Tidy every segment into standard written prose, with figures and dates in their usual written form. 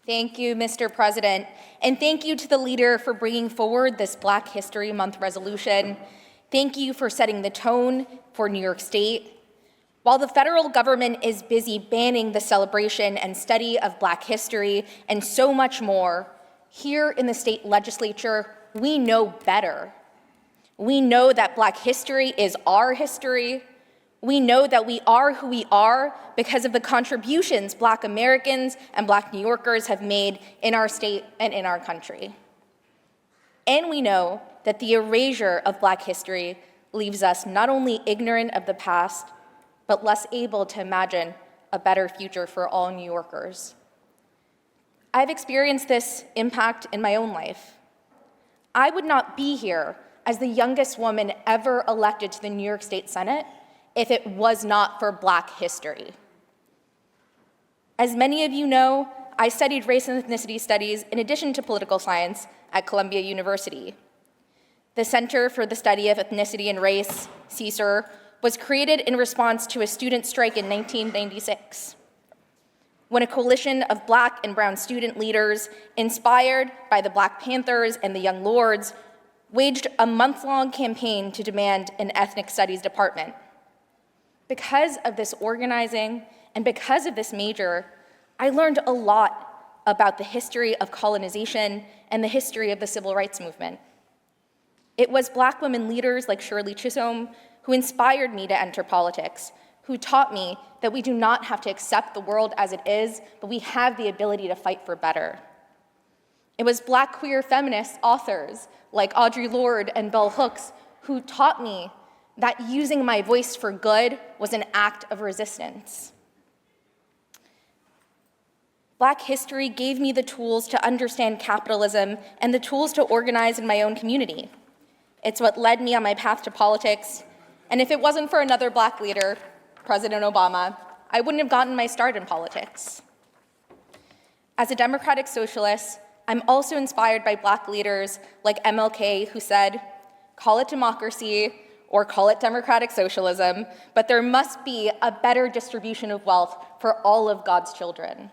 Thank you, Mr. President, and thank you to the leader for bringing forward this Black History Month resolution. Thank you for setting the tone for New York State. While the federal government is busy banning the celebration and study of Black history and so much more, here in the state legislature, we know better. We know that Black history is our history. We know that we are who we are because of the contributions Black Americans and Black New Yorkers have made in our state and in our country. And we know that the erasure of Black history leaves us not only ignorant of the past, but less able to imagine a better future for all New Yorkers. I've experienced this impact in my own life. I would not be here as the youngest woman ever elected to the New York State Senate if it was not for Black history. As many of you know, I studied race and ethnicity studies in addition to political science at Columbia University. The Center for the Study of Ethnicity and Race, CSER, was created in response to a student strike in 1996, when a coalition of Black and brown student leaders, inspired by the Black Panthers and the Young Lords, waged a month-long campaign to demand an ethnic studies department. Because of this organizing and because of this major, I learned a lot about the history of colonization and the history of the civil rights movement. It was Black women leaders like Shirley Chisholm who inspired me to enter politics, who taught me that we do not have to accept the world as it is, but we have the ability to fight for better. It was Black queer feminist authors like Audre Lorde and Bell Hooks who taught me that using my voice for good was an act of resistance. Black history gave me the tools to understand capitalism and the tools to organize in my own community. It's what led me on my path to politics, and if it wasn't for another Black leader, President Obama, I wouldn't have gotten my start in politics. As a democratic socialist, I'm also inspired by Black leaders like MLK who said, "Call it democracy, or call it democratic socialism, but there must be a better distribution of wealth for all of God's children."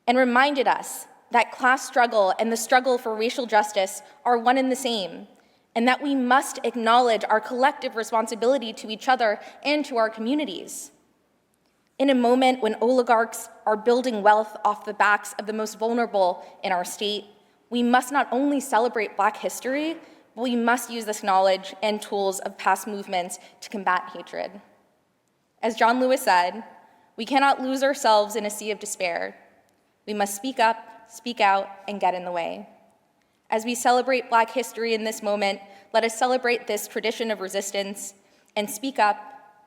And reminded us that class struggle and the struggle for racial justice are one and the same, and that we must acknowledge our collective responsibility to each other and to our communities. In a moment when oligarchs are building wealth off the backs of the most vulnerable in our state, we must not only celebrate Black history, we must use this knowledge and tools of past movements to combat hatred. As John Lewis said, we cannot lose ourselves in a sea of despair. We must speak up, speak out, and get in the way. As we celebrate Black history in this moment, let us celebrate this tradition of resistance and speak up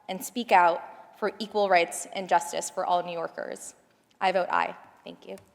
and speak out for equal rights and justice for all New Yorkers. I vote aye. Thank you.